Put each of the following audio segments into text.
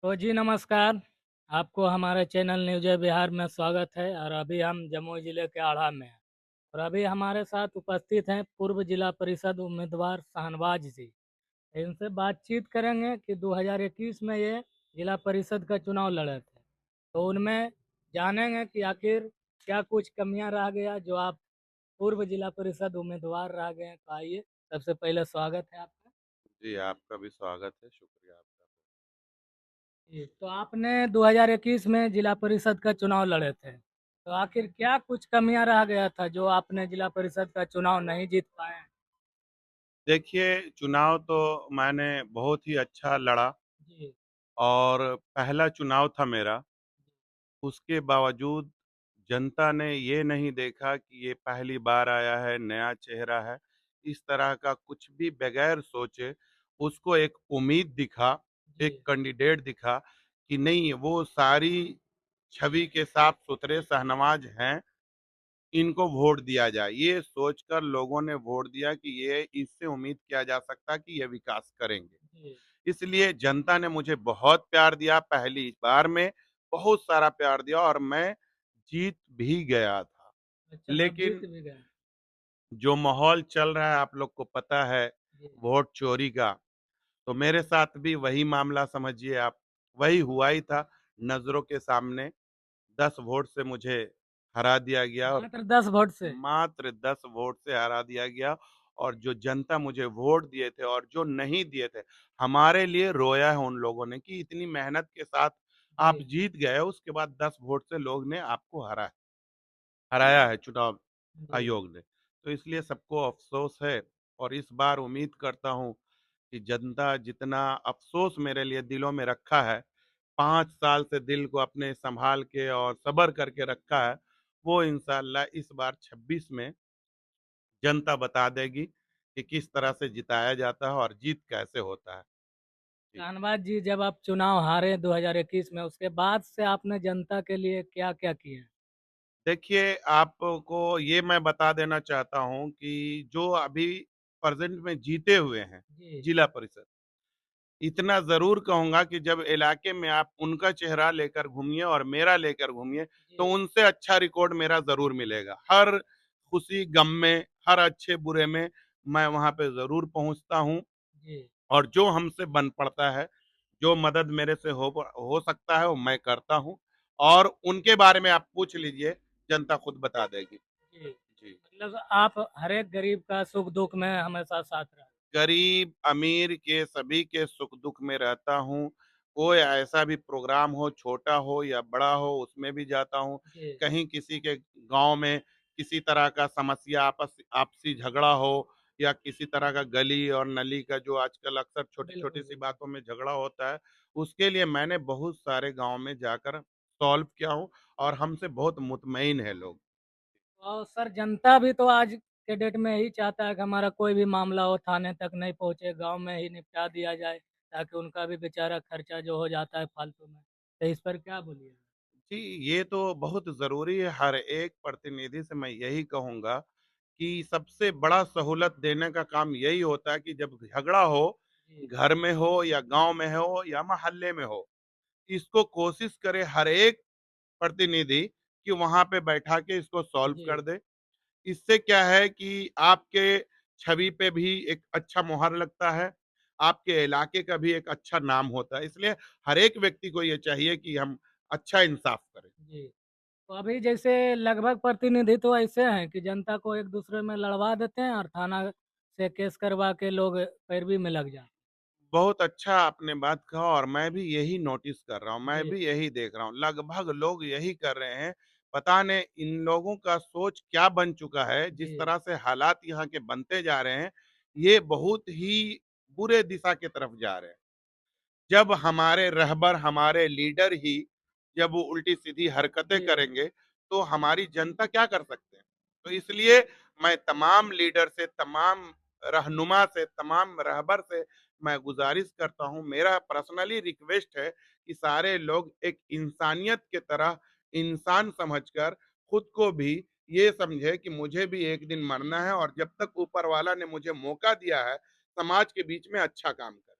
तो जी नमस्कार, आपको हमारे चैनल न्यूज़ बिहार में स्वागत है और अभी हम जमुई ज़िले के आढ़ा में हैं और अभी हमारे साथ उपस्थित हैं पूर्व जिला परिषद उम्मीदवार शाहनवाज जी। इनसे बातचीत करेंगे कि 2021 में ये जिला परिषद का चुनाव लड़े थे, तो उनमें जानेंगे कि आखिर क्या कुछ कमियां रह गया जो आप पूर्व जिला परिषद उम्मीदवार रह गए हैं। तो आइए, सबसे पहले स्वागत है आपका। जी, आपका भी स्वागत है, शुक्रिया आपका। जी, तो आपने 2021 में जिला परिषद का चुनाव लड़े थे, तो आखिर क्या कुछ कमियां रह गया था जो आपने जिला परिषद का चुनाव नहीं जीत पाए? देखिए, चुनाव तो मैंने बहुत ही अच्छा लड़ा जी। और पहला चुनाव था मेरा। उसके बावजूद जनता ने ये नहीं देखा कि ये पहली बार आया है, नया चेहरा है। इस तरह का कुछ भी बगैर सोचे उसको एक उम्मीद दिखा, एक जी। कैंडिडेट दिखा कि नहीं, वो सारी छवि के साफ-सुथरे शहनवाज़ हैं, इनको वोट दिया जाए। ये सोचकर लोगों ने वोट दिया कि ये इससे उम्मीद किया जा सकता है कि ये विकास करेंगे। जी। इसलिए जनता ने मुझे बहुत प्यार दिया, पहली बार में बहुत सारा प्यार दिया और मैं जीत भी गया था। अच्छा, आप लेकिन जीत भी गए। जो माहौल चल रहा है आप लोग को पता है, जी। वोट चोरी का, तो मेरे साथ भी वही मामला समझिए आप, वही हुआ ही था। नज़रों के सामने 10 वोट से मुझे हरा दिया गया और मात्र 10 वोट से? मात्र 10 वोट से हरा दिया गया। और जो जनता मुझे वोट दिए थे और जो नहीं दिए थे, हमारे लिए रोया है उन लोगों ने कि इतनी मेहनत के साथ आप जी। जीत गए, उसके बाद 10 वोट से लोग ने आपको हराया है चुनाव जी। आयोग ने। तो इसलिए सबको अफ़सोस है और इस बार उम्मीद करता हूँ कि जनता जितना अफ़सोस मेरे लिए दिलों में रखा है, 5 साल से दिल को अपने सँभाल के और सब्र करके रखा है, वो इंशाअल्लाह इस बार 26 में जनता बता देगी कि किस तरह से जिताया जाता है और जीत कैसे होता है। जी। शाहनवाज जी, जब आप चुनाव हारे 2021 में, उसके बाद से आपने जनता के लिए क्या-क्या किए? देखिए, आपको ये मैं बता देना चाहता हूँ कि जो अभी प्रेज़ेंट में जीते हुए हैं, जी। जिला परिषद, इतना ज़रूर कहूँगा कि जब इलाके में आप उनका चेहरा लेकर घूमिए और मेरा लेकर घूमिए, तो जी। उनसे अच्छा रिकॉर्ड मेरा ज़रूर मिलेगा। हर खुशी, गम में, हर अच्छे-बुरे में मैं वहाँ पे ज़रूर पहुँचता हूँ जी। और जो हमसे बन पड़ता है, जो मदद मेरे से हो सकता है, वो मैं करता हूँ और उनके बारे में आप पूछ लीजिए, जनता खुद बता देगी। जी। जी। मतलब आप हर एक गरीब का सुख-दुःख में हमेशा साथ रहे। गरीब, अमीर के सभी के सुख-दुःख में रहता हूँ। कोई ऐसा भी प्रोग्राम हो, छोटा हो या बड़ा हो, उसमें भी जाता हूँ। जी। कहीं किसी के गाँव में किसी तरह का समस्या, आपसी झगड़ा हो या किसी तरह का गली और नली का जो आजकल अक्सर छोटी-छोटी बिल्कुल, सी बिल्कुल। बातों में झगड़ा होता है, उसके लिए मैंने बहुत सारे गाँव में जाकर सॉल्व किया हूँ और हमसे बहुत मुतमईन है लोग। और सर, जनता भी तो आज के डेट में यही चाहता है कि हमारा कोई भी मामला हो थाने तक नहीं पहुँचे, गाँव में ही निपटा दिया जाए, ताकि उनका भी बेचारा खर्चा जो हो जाता है फालतू में। तो इस पर क्या बोलिएगा? जी, ये तो बहुत ज़रूरी है, हर एक प्रतिनिधि से मैं यही कहूँगा कि सबसे बड़ा सहूलत देने का काम यही होता है कि जब झगड़ा हो, जी। घर में हो या गाँव में हो या मोहल्ले में हो, इसको कोशिश करे हर एक प्रतिनिधि कि वहाँ पे बैठा के इसको सॉल्व जी। कर दे। इससे क्या है कि आपके छवि पे भी एक अच्छा मुहर लगता है, आपके इलाके का भी एक अच्छा नाम होता है। इसलिए हर एक व्यक्ति को ये चाहिए कि हम अच्छा इंसाफ करें। जी। तो अभी जैसे लगभग प्रतिनिधि तो ऐसे हैं कि जनता को एक-दूसरे में लड़वा देते हैं और थाना से केस करवा के लोग पैरवी में लग जाते हैं। बहुत अच्छा आपने बात कहा और मैं भी यही नोटिस कर रहा हूँ, मैं जी। भी यही देख रहा हूँ। लगभग लोग यही कर रहे हैं। पता नहीं इन लोगों का सोच क्या बन चुका है, जिस जी। तरह से हालात यहाँ के बनते जा रहे हैं, ये बहुत ही बुरे दिशा की तरफ जा रहे हैं। जब हमारे रहबर, हमारे लीडर ही जब वो उल्टी-सीधी हरकतें जी। करेंगे, तो हमारी जनता क्या कर सकते हैं? तो इसलिए मैं तमाम लीडर से, तमाम रहनुमा से, तमाम रहबर से मैं गुज़ारिश करता हूँ, मेरा पर्सनली रिक्वेस्ट है कि सारे लोग एक इंसानियत की तरह इंसान समझकर खुद को भी ये समझे कि मुझे भी एक दिन मरना है और जब तक ऊपर वाला ने मुझे मौका दिया है, समाज के बीच में अच्छा काम करें।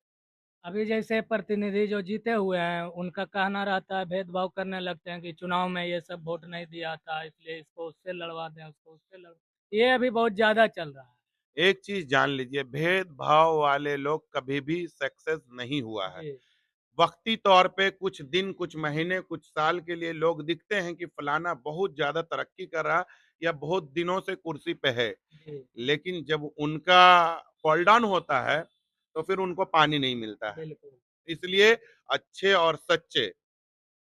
अभी जैसे प्रतिनिधि जो जीते हुए हैं, उनका कहना रहता है, भेदभाव करने लगते हैं कि चुनाव में ये सब वोट नहीं दिया था, इसलिए इसको उससे लड़वा दें, उसको उससे ये अभी बहुत ज़्यादा चल रहा है। एक चीज़ जान लीजिए, भेदभाव वाले लोग कभी भी सक्सेस नहीं हुआ है। जी, वक़्ती तौर पे कुछ दिन, कुछ महीने, कुछ साल के लिए लोग दिखते हैं कि फलाना बहुत ज़्यादा तरक्की कर रहा या बहुत दिनों से कुर्सी पे है। जी, लेकिन जब उनका फॉल डाउन होता है, तो फिर उनको पानी नहीं मिलता है। बिल्कुल। इसलिए अच्छे और सच्चे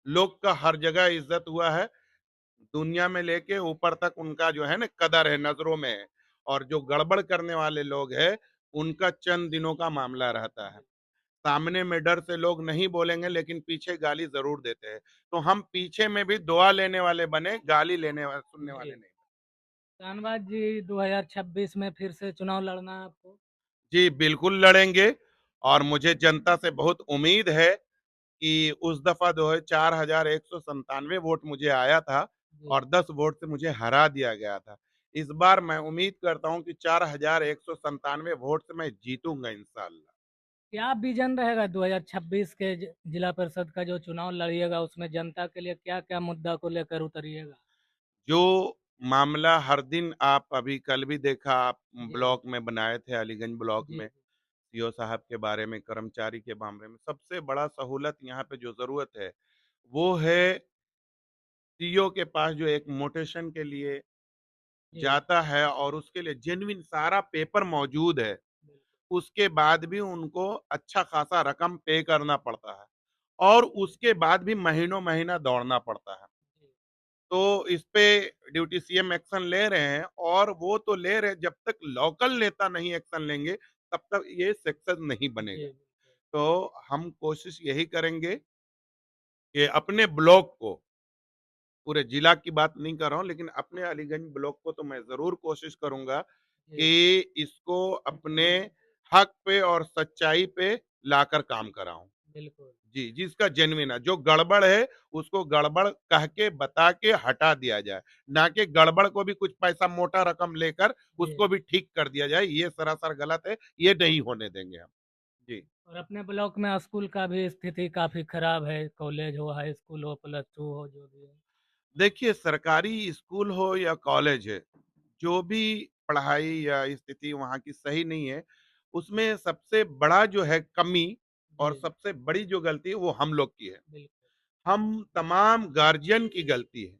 लोग का हर जगह इज़्ज़त हुआ है। दुनिया में लेके ऊपर तक उनका जो है ना कदर है, नज़रों में है। और जो गड़बड़ करने वाले लोग हैं, उनका चंद दिनों का मामला रहता है। सामने में डर से लोग नहीं बोलेंगे लेकिन पीछे गाली ज़रूर देते हैं। तो हम पीछे में भी दुआ लेने वाले बने, गाली सुनने जी, वाले नहीं। शाहनवाज़ जी 2026 में फिर से चुनाव लड़ना है आपको? जी, बिल्कुल लड़ेंगे और मुझे जनता से बहुत उम्मीद है कि उस दफ़ा जो है 4197 वोट मुझे आया था जी। और 10 वोट से मुझे हरा दिया गया था। इस बार मैं उम्मीद करता हूँ कि 4197 वोट से मैं जीतूँगा इंशाअल्लाह। क्या विज़न रहेगा 2026 के जिला परिषद का जो चुनाव लड़िएगा, उसमें जनता के लिए क्या-क्या मुद्दा को लेकर उतरिएगा? जो मामला हर दिन आप अभी कल भी देखा आप जी, ब्लॉक में बनाए थे अलीगंज ब्लॉक जी, में, सीओ साहब के बारे में, कर्मचारी के मामले में, सबसे बड़ा सहूलत यहाँ पे जो ज़रूरत है, वो है सीईओ के पास जो एक मोटेशन के लिए जी, जाता है और उसके लिए जेन्युइन सारा पेपर मौजूद है, बिल्कुल। उसके बाद भी उनको अच्छा खासा रकम पे करना पड़ता है और उसके बाद भी महीनों-महीना दौड़ना पड़ता है। जी, तो इस पे ड्यूटी सीएम एक्शन ले रहे हैं और वो तो ले रहे हैं, जब तक लोकल नेता नहीं एक्शन लेंगे, तब तक ये सक्सेस नहीं जी, बनेगा। बिल्कुल। तो हम कोशिश यही करेंगे कि अपने ब्लॉक को, पूरे जिला की बात नहीं कर रहा हूँ, लेकिन अपने अलीगंज ब्लॉक को तो मैं ज़रूर कोशिश करूँगा जी, कि इसको अपने हक पे और सच्चाई पे लाकर काम कराऊँ। बिल्कुल। जी, जिसका जेन्युइन है, जो गड़बड़ है, उसको गड़बड़ कह के, बता के हटा दिया जाए, ना कि गड़बड़ को भी कुछ पैसा मोटा रकम लेकर जी, उसको भी ठीक कर दिया जाए, ये सरासर गलत है, ये नहीं होने देंगे हम। जी। और अपने ब्लॉक में स्कूल का भी स्थिति काफ़ी खराब है, कॉलेज हो, हाई स्कूल हो, प्लस 2 हो, जो भी है। देखिए, सरकारी स्कूल हो या कॉलेज है, जो भी पढ़ाई या स्थिति वहाँ की सही नहीं है, उसमें सबसे बड़ा जो है कमी और जी, सबसे बड़ी जो गलती है, वो हम लोग की है। बिल्कुल। हम तमाम गार्जियन की गलती है।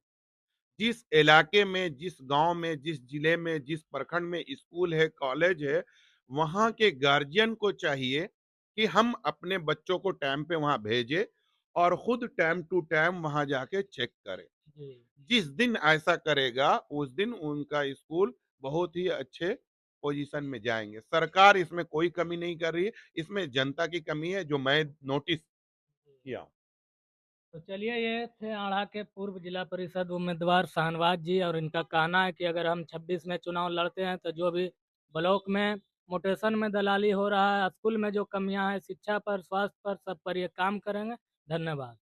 जिस इलाके में, जिस गाँव में, जिस जिले में, जिस प्रखंड में स्कूल है, कॉलेज है, वहाँ के गार्जियन को चाहिए कि हम अपने बच्चों को टाइम पे वहाँ भेजें और खुद टाइम टू टाइम वहाँ जाके चेक करें। जी, जिस दिन ऐसा करेगा, उस दिन उनका स्कूल बहुत ही अच्छे पोज़ीशन में जाएँगे। सरकार इसमें कोई कमी नहीं कर रही है, इसमें जनता की कमी है जो मैं नोटिस जी। किया हूँ। तो चलिए ये थे आढ़ा के पूर्व जिला परिषद उम्मीदवार शाहनवाज जी और इनका कहना है कि अगर हम 26 में चुनाव लड़ते हैं तो जो भी ब्लॉक में मोटेशन में दलाली हो रहा है, स्कूल में जो कमियां हैं, शिक्षा पर, स्वास्थ्य पर, सब पर ये काम करेंगे। धन्यवाद।